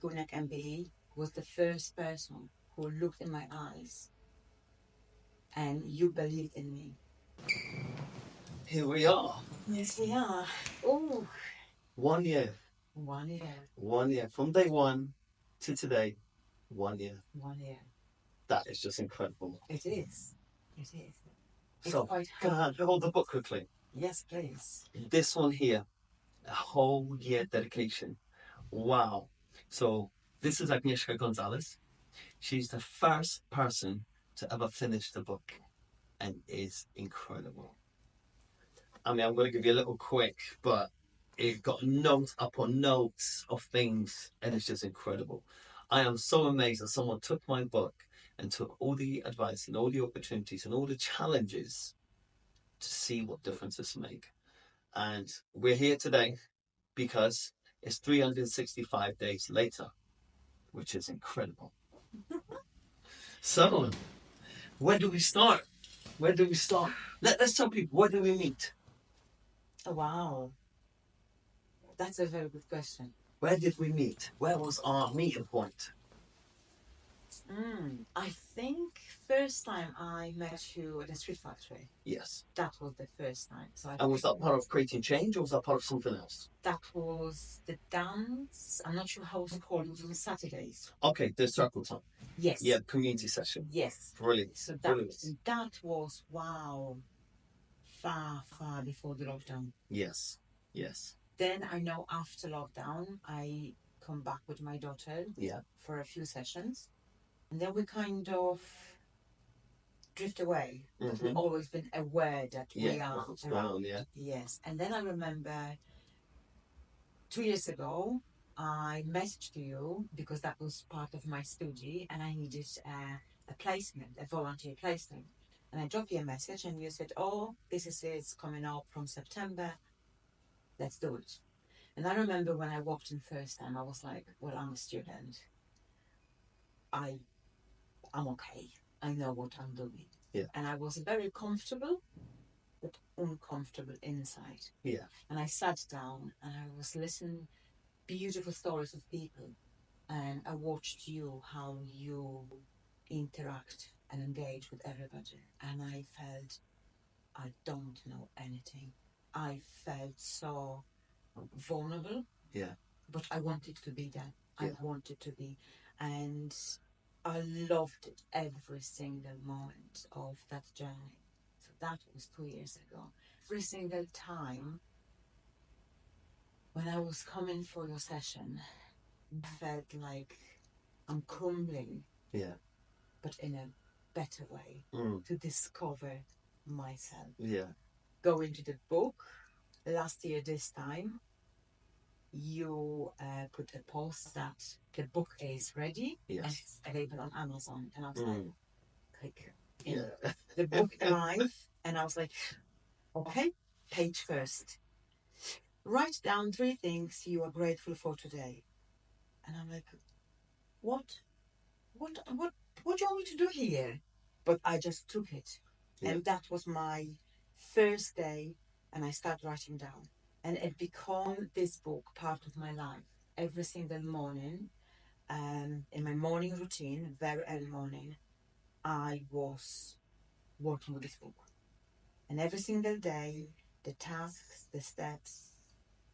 Goniak MBE was the first person who looked in my eyes and you believed in me. Here we are. Yes, we are. Oh, 1 year. 1 year. 1 year. From day one to today, 1 year. 1 year. That is just incredible. It is. It is. It's So, quite can I hold the book quickly? Yes, please. This one here, a whole year dedication. Wow. So, this is Agnieszka Gonzales. She's the first person to ever finish the book and is incredible. I mean, I'm going to give you a little quick, but it got notes upon notes of things, and it's just incredible. I am so amazed that someone took my book and took all the advice and all the opportunities and all the challenges to see what differences make. And we're here today because it's 365 days later, which is incredible. So, where do we start? Where do we start? Let's tell people, where do we meet? Oh, wow. That's a very good question. Where did we meet? Where was our meeting point? I think first time I met you at the Street Factory. Yes. That was the first time. And was that part of creating change, or was that part of something else? That was the dance. I'm not sure how it's called. It was on Saturdays. Okay, the circle time. Yes. Yeah, community session. Yes. Brilliant. So Brilliant. that was, wow, far before the lockdown. Yes. Yes. Then I know after lockdown, I come back with my daughter. Yeah. For a few sessions. And then we kind of drift away. Mm-hmm. We've always been aware that we are around. Yeah. Yes. And then I remember 2 years ago, I messaged you because that was part of my study and I needed a placement, a volunteer placement. And I dropped you a message and you said, oh, this is it's coming up from September. Let's do it. And I remember when I walked in first time, I was like, well, I'm a student. I'm okay. I know what I'm doing. Yeah. And I was very comfortable, but uncomfortable inside. Yeah. And I sat down and I was listening beautiful stories of people. And I watched you, how you interact and engage with everybody. And I felt I don't know anything. I felt so vulnerable. Yeah. But I wanted to be there. Yeah. I wanted to be. And I loved it every single moment of that journey. So that was 2 years ago. Every single time when I was coming for your session, I felt like I'm crumbling. Yeah. But in a better way to discover myself. Yeah. Go into the book. Last year, this time, you put a post that the book is ready. Yes. And it's available on Amazon. And I was like, click. Yeah. The book arrived and I was like, okay, page first. Write down 3 things you are grateful for today. And I'm like, what do you want me to do here? But I just took it. Yeah. And that was my first day and I started writing down. And it became this book part of my life. Every single morning, in my morning routine, very early morning, I was working with this book. And every single day, the tasks, the steps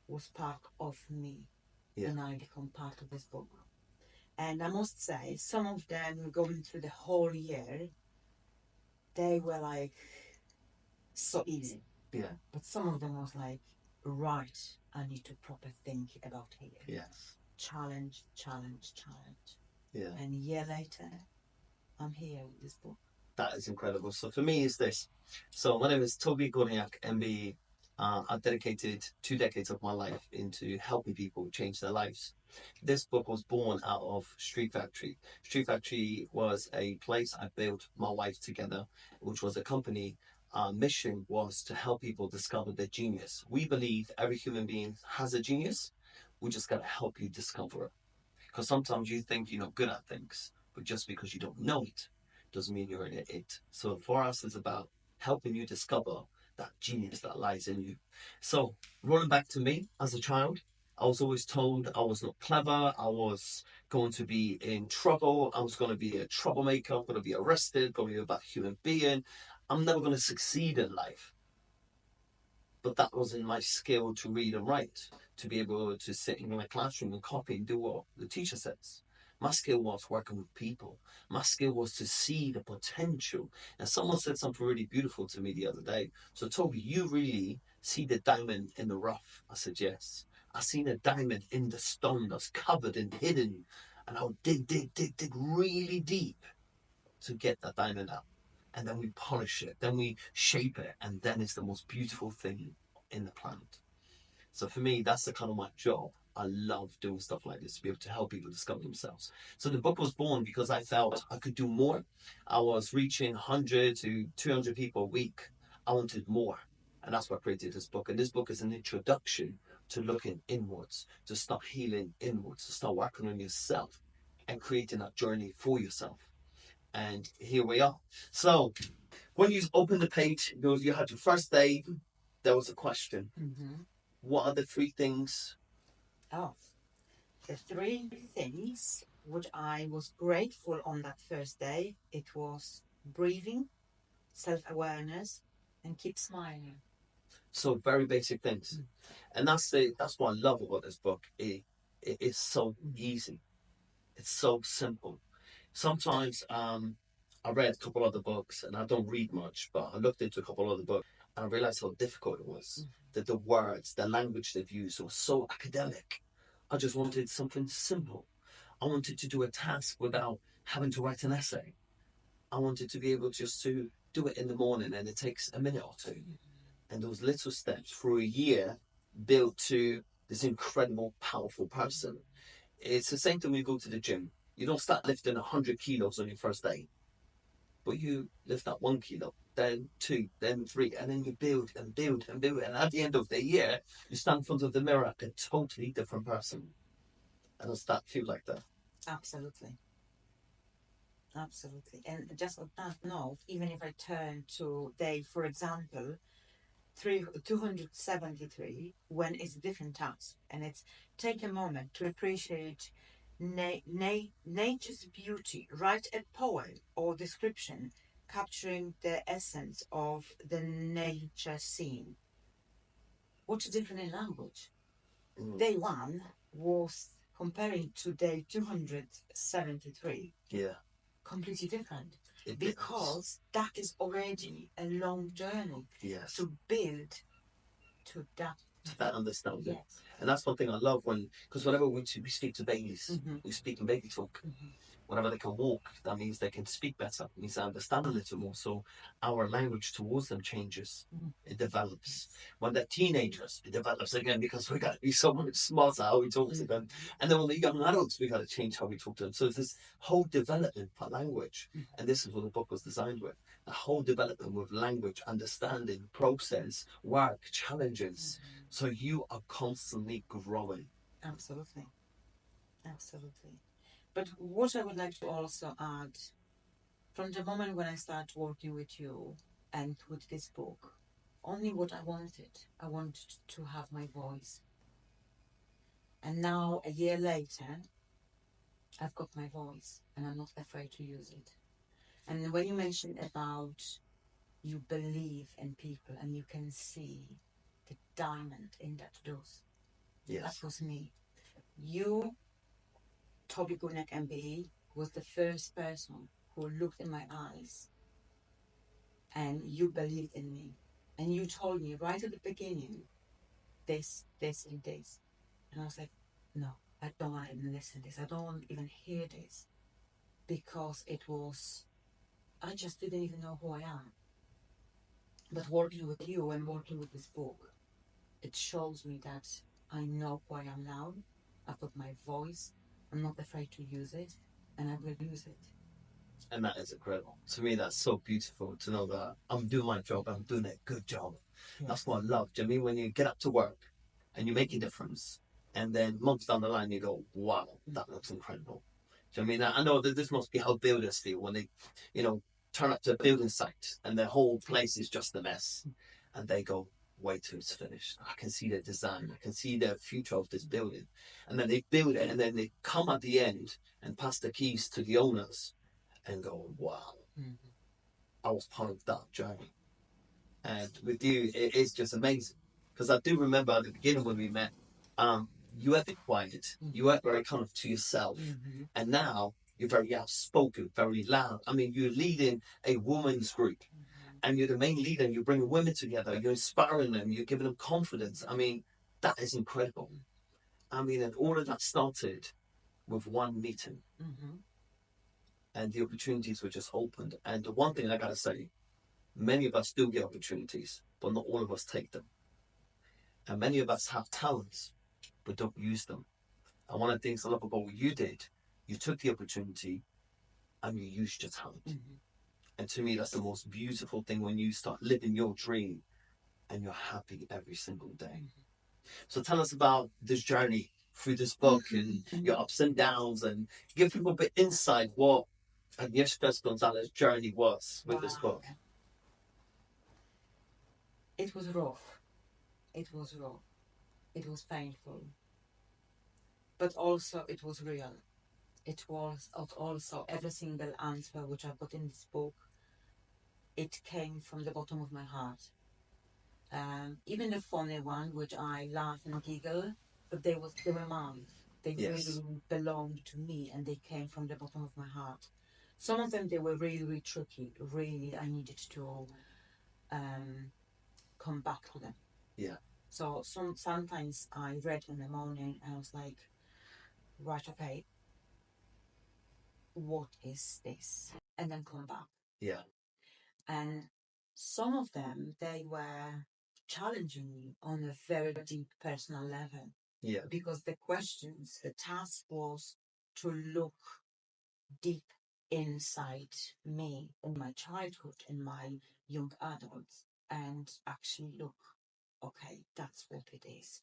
was part of me. Yeah. And I become part of this book. And I must say, some of them going through the whole year, they were like so easy. Yeah. But some of them was like, right, I need to proper think about here. Yes. Challenge. Yeah. And a year later, I'm here with this book. That is incredible. So for me, it's this. So my name is Toby Goniak, MBE. I've dedicated 2 decades of my life into helping people change their lives. This book was born out of Street Factory. Street Factory was a place I built my wife together, which was a company. Our mission was to help people discover their genius. We believe every human being has a genius. We just got to help you discover it. Because sometimes you think you're not good at things, but just because you don't know it doesn't mean you're in it. So for us, it's about helping you discover that genius that lies in you. So rolling back to me as a child, I was always told I was not clever. I was going to be in trouble. I was going to be a troublemaker. I'm going to be arrested. Going to be a bad human being. I'm never going to succeed in life. But that wasn't my skill to read and write, to be able to sit in my classroom and copy and do what the teacher says. My skill was working with people. My skill was to see the potential. And someone said something really beautiful to me the other day. So, Toby, you really see the diamond in the rough? I said, yes. I seen a diamond in the stone that's covered and hidden. And I'll dig really deep to get that diamond out. And then we polish it, then we shape it, and then it's the most beautiful thing in the planet. So for me, that's the kind of my job. I love doing stuff like this to be able to help people discover themselves. So the book was born because I felt I could do more. I was reaching 100 to 200 people a week. I wanted more. And that's why I created this book. And this book is an introduction to looking inwards, to start healing inwards, to start working on yourself and creating that journey for yourself. And here we are. So when you open the page, you had your first day, there was a question. Mm-hmm. What are the three things? Oh, the three things which I was grateful on that first day, it was breathing, self-awareness, and keep smiling. So very basic things. And that's what I love about this book. It is so easy. It's so simple. Sometimes I read a couple other books, and I don't read much, but I looked into a couple other books and I realized how difficult it was. That the words, the language they've used was so academic. I just wanted something simple. I wanted to do a task without having to write an essay. I wanted to be able just to do it in the morning, and it takes a minute or two. And those little steps through a year build to this incredible, powerful person. It's the same thing when you go to the gym. You don't start lifting 100 kilos on your first day, but you lift up 1 kilo, then two, then three, and then you build and build and build. And at the end of the year, you stand in front of the mirror, a totally different person. And does that feel like that? Absolutely. Absolutely. And just on that note, even if I turn to day, for example, 273, when it's a different task, and it's take a moment to appreciate nature's beauty, write a poem or description capturing the essence of the nature scene. What's different in language? Day one was comparing to day 273. Yeah. Completely different. It Because that is already a long journey yes. to build to that understanding. Yes. And that's one thing I love because whenever we speak to babies, we speak in baby talk. Whenever they can walk, that means they can speak better. It means they understand a little more. So our language towards them changes. It develops. When they're teenagers, it develops again because we got to be so much smarter how we talk to them. And then when they're young adults, we got to change how we talk to them. So it's this whole development for language. And this is what the book was designed with. A whole development with language, understanding, process, work, challenges. So you are constantly growing. Absolutely. Absolutely. But what I would like to also add, from the moment when I started working with you and with this book, only what I wanted to have my voice. And now, a year later, I've got my voice and I'm not afraid to use it. And when you mentioned about you believe in people and you can see the diamond in that dust, yes. That was me. You, Toby Gunek MBE, was the first person who looked in my eyes and you believed in me. And you told me right at the beginning, this, and this. And I was like, no, I don't want to even listen to this. I don't want to even hear this. Because I just didn't even know who I am. But working with you and working with this book, it shows me that I know who I am now. I've got my voice. I'm not afraid to use it, and I will use it. And that is incredible. To me, that's so beautiful to know that I'm doing my job, I'm doing a good job. Yes. That's what I love. Do you know what I mean? When you get up to work and you make a difference, and then months down the line you go, wow, that looks incredible. Do you know what I mean? I know that this must be how builders feel when they, turn up to a building site and their whole place is just a mess. And they go, wait till it's finished. I can see the design. I can see the future of this building. And then they build it, and then they come at the end and pass the keys to the owners and go, wow, I was part of that journey. And with you, it is just amazing. Because I do remember at the beginning when we met, you were a bit quiet. You were very kind of to yourself. And now you're very outspoken, very loud. I mean, you're leading a women's group, and you're the main leader, and you're bringing women together, you're inspiring them, you're giving them confidence. I mean, that is incredible. I mean, and all of that started with one meeting, and the opportunities were just opened. And the one thing I gotta say, many of us do get opportunities, but not all of us take them. And many of us have talents, but don't use them. And one of the things I love about what you did, you took the opportunity and you used your talent. And to me, that's the most beautiful thing, when you start living your dream and you're happy every single day. So tell us about this journey through this book and your ups and downs, and give people a bit insight what Agnieszka Gonzales' journey was with this book. It was rough. It was rough. It was painful. But also it was real. It was also every single answer which I've got in this book, it came from the bottom of my heart. Even the funny one, which I laugh and giggle, but they were mine. They really belonged to me, and they came from the bottom of my heart. Some of them, they were really, really tricky. Really, I needed to come back to them. Yeah. So sometimes I read in the morning and I was like, right, okay, what is this? And then come back. Yeah. And some of them, they were challenging me on a very deep personal level. Yeah. Because the questions, the task was to look deep inside me, in my childhood, in my young adults, and actually look, okay, that's what it is.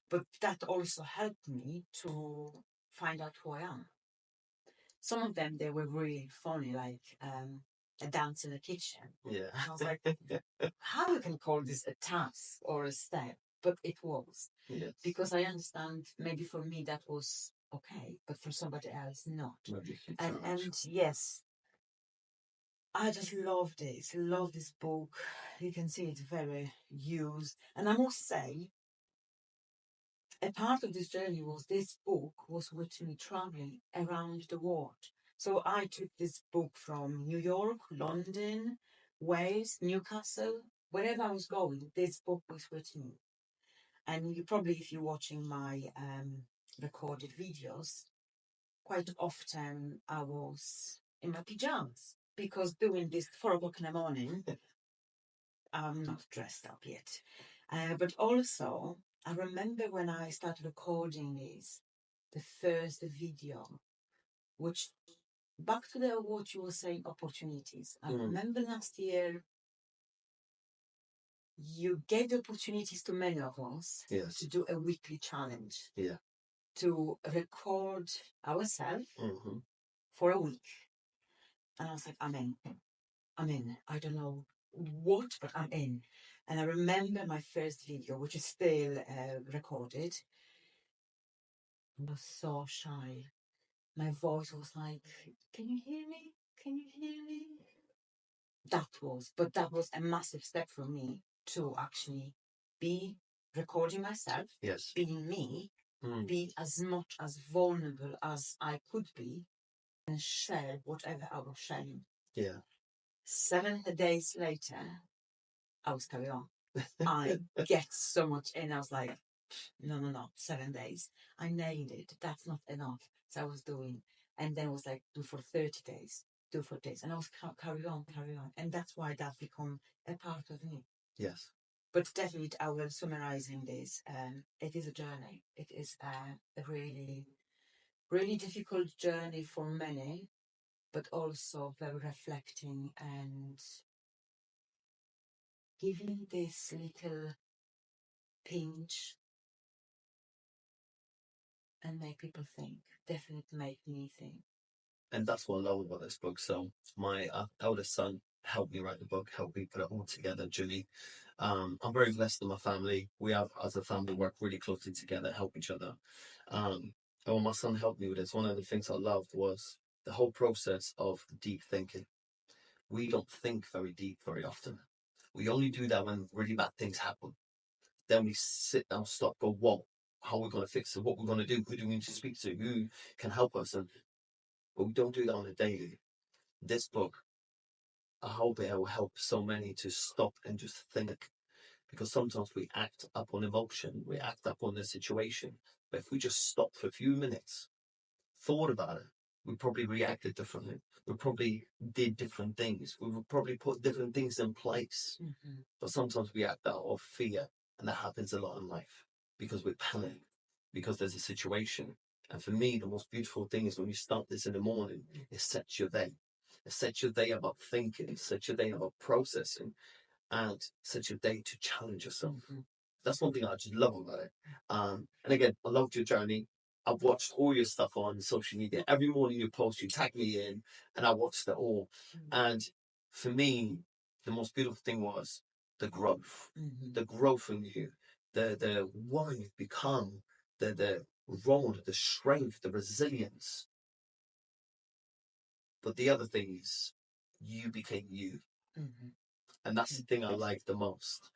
But that also helped me to find out who I am. Some of them, they were really funny, like a dance in the kitchen. Yeah. I was like, how you can call this a task or a step? But it was. Yes. Because I understand, maybe for me that was okay, but for somebody else not. And yes, I just love this book. You can see it's very used. And I must say, a part of this journey was this book was with me traveling around the world. So I took this book from New York, London, Wales, Newcastle, wherever I was going, this book was with me. And you probably, if you're watching my recorded videos, quite often I was in my pajamas, because doing this 4 o'clock in the morning, I'm not dressed up yet. But also, I remember when I started recording this, the first video, which back to the what you were saying, opportunities. I remember last year you gave the opportunities to many of us to do a weekly challenge. Yeah. To record ourselves for a week. And I was like, I'm in. I don't know what, but I'm in. And I remember my first video, which is still recorded. I was so shy. My voice was like, can you hear me? Can you hear me? But that was a massive step for me to actually be recording myself, being me, be as much as vulnerable as I could be, and share whatever I was sharing. Yeah. 7 days later, I was carrying on. I get so much in. I was like, no, 7 days. I nailed it. That's not enough. So I was doing, and then it was like, do for 30 days, do for days. And I was carry on. And that's why that become a part of me. Yes. But definitely, I will summarizing this. It is a journey. It is a really, really difficult journey for many, but also very reflecting and giving this little pinch and make people think. Definitely make me think. And that's what I love about this book. So my eldest son helped me write the book, helped me put it all together, Julie. I'm very blessed in my family. We have, as a family, work really closely together, help each other. And when my son helped me with this, one of the things I loved was the whole process of deep thinking. We don't think very deep very often. We only do that when really bad things happen. Then we sit down, stop, go, what? How are we going to fix it? What we're going to do? Who do we need to speak to? Who can help us? But we don't do that on a daily. This book, I hope it will help so many to stop and just think, because sometimes we act up on emotion, we act up on the situation. But if we just stop for a few minutes, thought about it, we probably reacted differently. We probably did different things. We would probably put different things in place. Mm-hmm. But sometimes we act out of fear, and that happens a lot in life because we panic, because there's a situation. And for me, the most beautiful thing is when you start this in the morning, it sets your day. It sets your day about thinking, it sets your day about processing, and such a day to challenge yourself. Mm-hmm. That's one thing I just love about it. And again, I loved your journey. I've watched all your stuff on social media. Every morning you post, you tag me in, and I watched it all. Mm-hmm. And for me, the most beautiful thing was the growth, the growth in you, the woman you've become, the road, the strength, the resilience. But the other thing is, you became you. Mm-hmm. And that's the thing I like the most.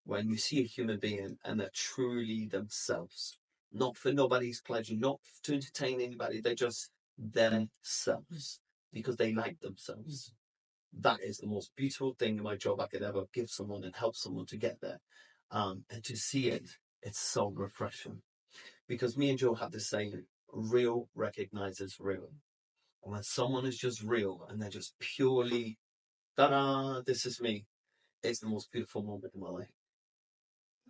When you see a human being and they're truly themselves, not for nobody's pleasure, not to entertain anybody, they're just themselves because they like themselves. That is the most beautiful thing in my job I could ever give someone and help someone to get there. And to see it, it's so refreshing. Because me and Joe have the saying, real recognizes real. And when someone is just real and they're just purely, ta-da, this is me, it's the most beautiful moment in my life.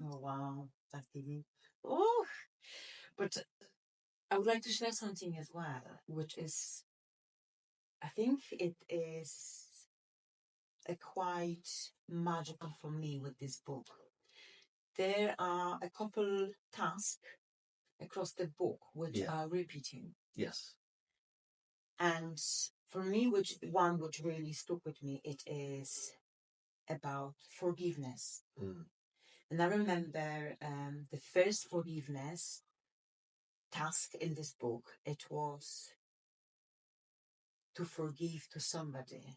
Oh, wow. That's easy. Oh, but I would like to share something as well, which is, I think it is a quite magical for me with this book. There are a couple tasks across the book which are repeating. Yes. And for me, which one which really stuck with me, it is about forgiveness. And I remember the first forgiveness task in this book, it was to forgive to somebody.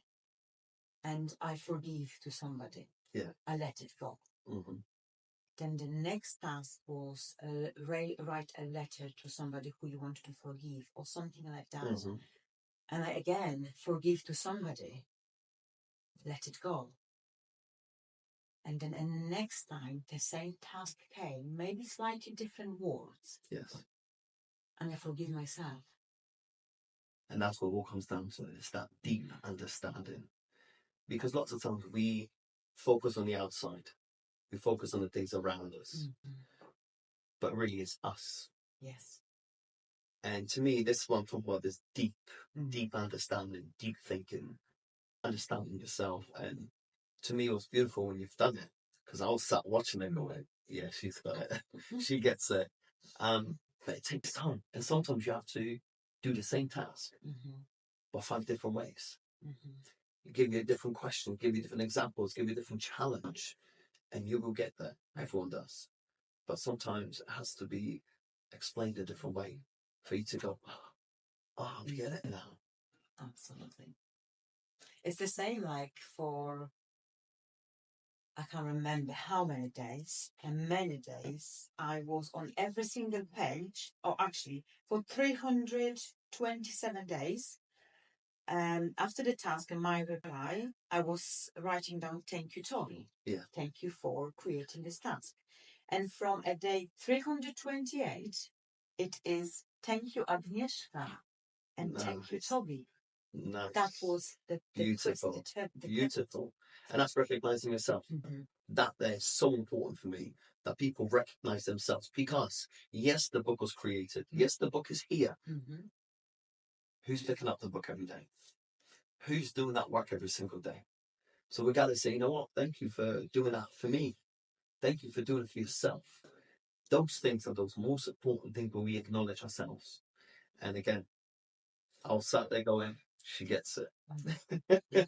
And I forgive to somebody. Yeah. I let it go. Mm-hmm. Then the next task was write a letter to somebody who you wanted to forgive or something like that. Mm-hmm. And I again forgive to somebody, let it go. And then next time the same task came, maybe slightly different words. Yes. And I forgive myself. And that's what all comes down to. It's that deep understanding. Because lots of times we focus on the outside. We focus on the things around us. Mm-hmm. But really it's us. Yes. And to me, this one talking about this deep, deep understanding, deep thinking, understanding yourself. And to me, it was beautiful when you've done it. Because I was sat watching it going, yeah, she's got it. She gets it. But it takes time. And sometimes you have to do the same task, but find different ways. Give you a different question, give you different examples, give you a different challenge, and you will get there. Everyone does. But sometimes it has to be explained a different way for you to go, oh, I get it now. Absolutely. It's the same like for, I can't remember how many days, and many days I was on every single page, or actually for 327 days. After the task and my reply, I was writing down, thank you, Toby. Yeah. Thank you for creating this task. And from a day 328, it is thank you, Agnieszka, and thank you, Toby. Nice. That was the beautiful. Beautiful. And that's recognizing yourself. That there is so important for me, that people recognize themselves, because yes, the book was created. Yes, the book is here. Who's picking up the book every day? Who's doing that work every single day? So we got to say, you know what? Thank you for doing that for me. Thank you for doing it for yourself. Those things are those most important things when we acknowledge ourselves. And again, I was sat there going, she gets it. Yes.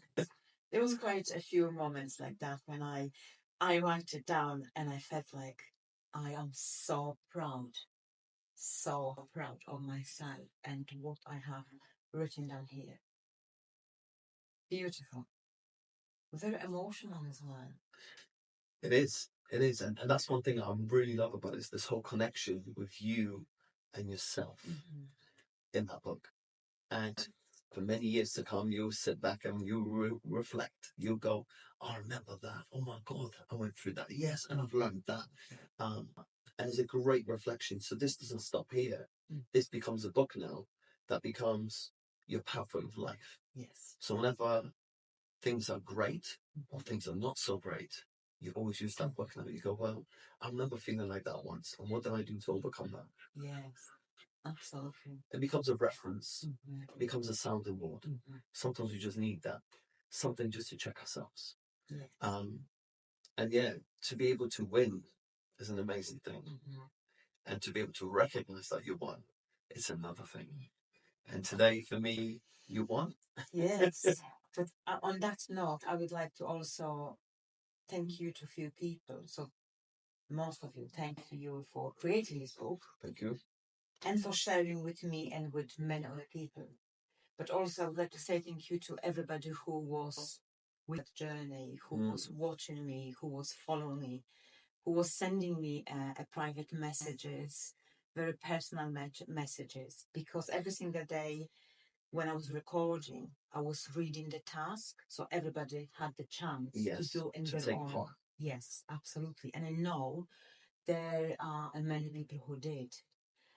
There was quite a few moments like that when I I write it down and I felt like I am so proud of myself and what I have written down here. Beautiful. Very emotional as well. It is. It is. And that's one thing I really love about it is this whole connection with you and yourself in that book. And for many years to come, you'll sit back and you'll reflect. You'll go, "Oh, I remember that. Oh my God, I went through that. Yes, and I've learned that." Um, and it's a great reflection. So this doesn't stop here. This becomes a book now that becomes your pathway of life. Yes. So whenever things are great or things are not so great, you always use that book now. You go, "Well, I remember feeling like that once. And what did I do to overcome that?" Yes. Absolutely. It becomes a reference. It becomes a sounding board. Sometimes we just need that. Something just to check ourselves. Yes. And yeah, to be able to win is an amazing thing. And to be able to recognize that you won, it's another thing. And today, for me, you won. Yes. But on that note, I would like to also thank you to a few people. So most of you, thank you for creating this book. Thank you. And for sharing with me and with many other people. But also I would like to say thank you to everybody who was with the journey, who was watching me, who was following me, who was sending me a private messages, very personal messages, because every single day when I was recording, I was reading the task, so everybody had the chance to do in their own. Part. Yes, absolutely. And I know there are many people who did,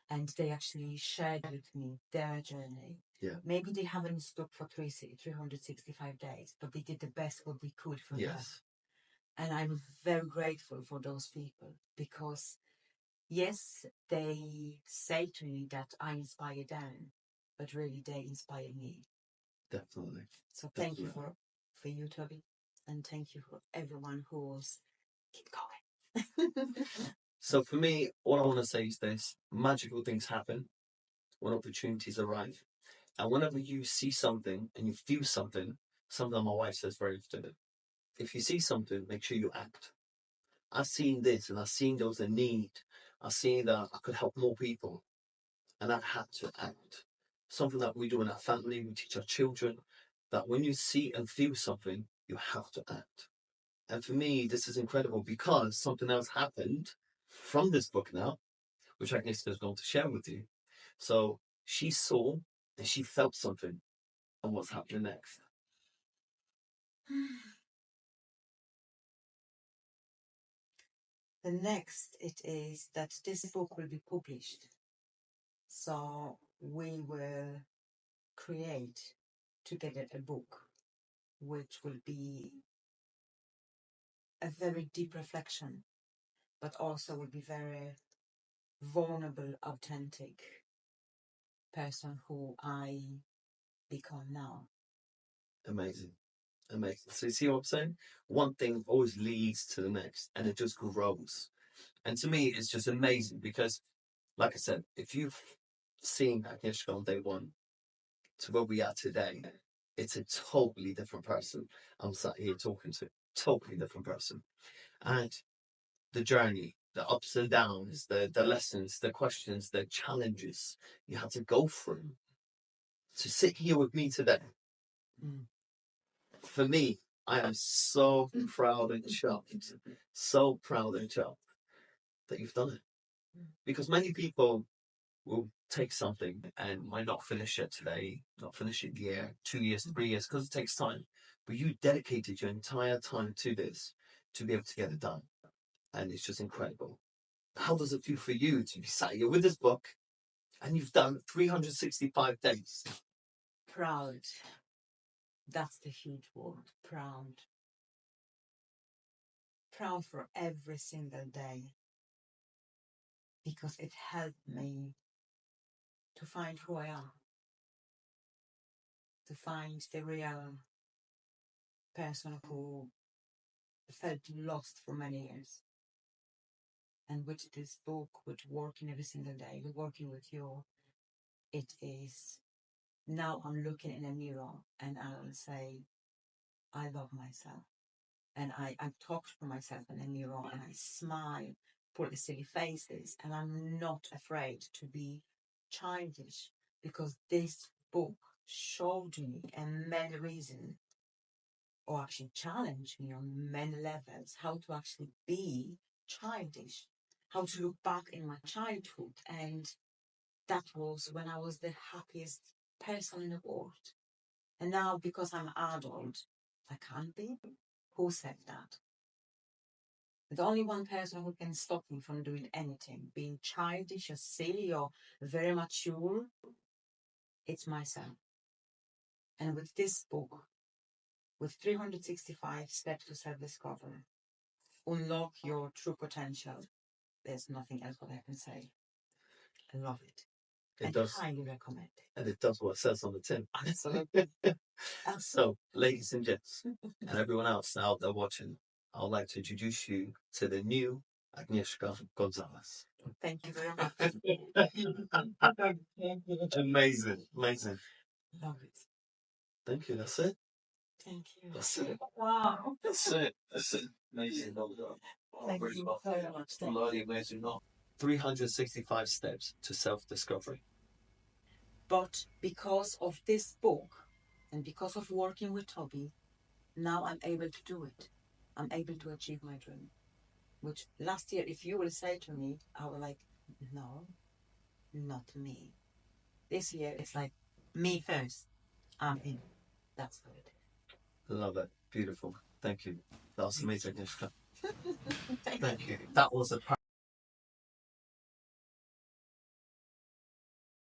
and they actually shared with me their journey. Yeah. Maybe they haven't stopped for 365 days, but they did the best what they could for them. And I'm very grateful for those people because, yes, they say to me that I inspire them, but really they inspire me. Definitely. So thank you for you, Toby, and thank you for everyone who was keep going. So for me, all I want to say is this: magical things happen when opportunities arrive. And whenever you see something and you feel something that my wife says very often, if you see something, make sure you act. I've seen this and I've seen there was a need. I've seen that I could help more people. And I had to act. Something that we do in our family, we teach our children, that when you see and feel something, you have to act. And for me, this is incredible because something else happened from this book now, which Agnieszka is going to share with you. So she saw and she felt something and what's happening next. The next, it is that this book will be published. So we will create together a book which will be a very deep reflection, but also will be very vulnerable, authentic person who I become now. Amazing. Amazing. So you see what I'm saying? One thing always leads to the next and it just grows. And to me, it's just amazing because, like I said, if you've seen Agnieszka on day one to where we are today, it's a totally different person I'm sat here talking to. Totally different person. And the journey, the ups and downs, the lessons, the questions, the challenges you had to go through to sit here with me today. For me, I am so proud and chuffed, so proud and chuffed that you've done it. Because many people will take something and might not finish it today, not finish it year, 2 years, 3 years, because it takes time. But you dedicated your entire time to this to be able to get it done. And it's just incredible. How does it feel for you to be sat here with this book and you've done 365 days? Proud. That's the huge word. Proud. Proud for every single day because it helped me to find who I am, to find the real person who felt lost for many years. And with this book, with working every single day, with working with you, it is now I'm looking in a mirror and I will say, I love myself And I talk to myself in a mirror and I smile, put the silly faces, and I'm not afraid to be childish because this book showed me and many reasons, or actually challenged me on many levels, how to actually be childish, how to look back in my childhood. And that was when I was the happiest person in the world. And now, because I'm adult, I can't be. Who said that? There's only one person who can stop me from doing anything, being childish or silly or very mature. It's myself. And with this book, with 365 steps to self-discovery, unlock your true potential. There's nothing else what I can say. I love it. It does. Highly recommend it. And it does what it says on the tin. Absolutely. So, ladies and gents, and everyone else out there watching, I would like to introduce you to the new Agnieszka Gonzales. Thank you very much. Amazing, amazing. Love it. Thank you. That's it. Thank you. That's it. Wow. That's it. That's it. Amazing. Thank you very much. Thank you. Amazing. 365 steps to self-discovery. But because of this book and because of working with Toby, now I'm able to do it. I'm able to achieve my dream. Which last year, if you will say to me, I was like, no, not me. This year, it's like, me first. I'm in. That's what it is. Love it. Beautiful. Thank you. That was amazing, Agnieszka. Thank Thank you. That was a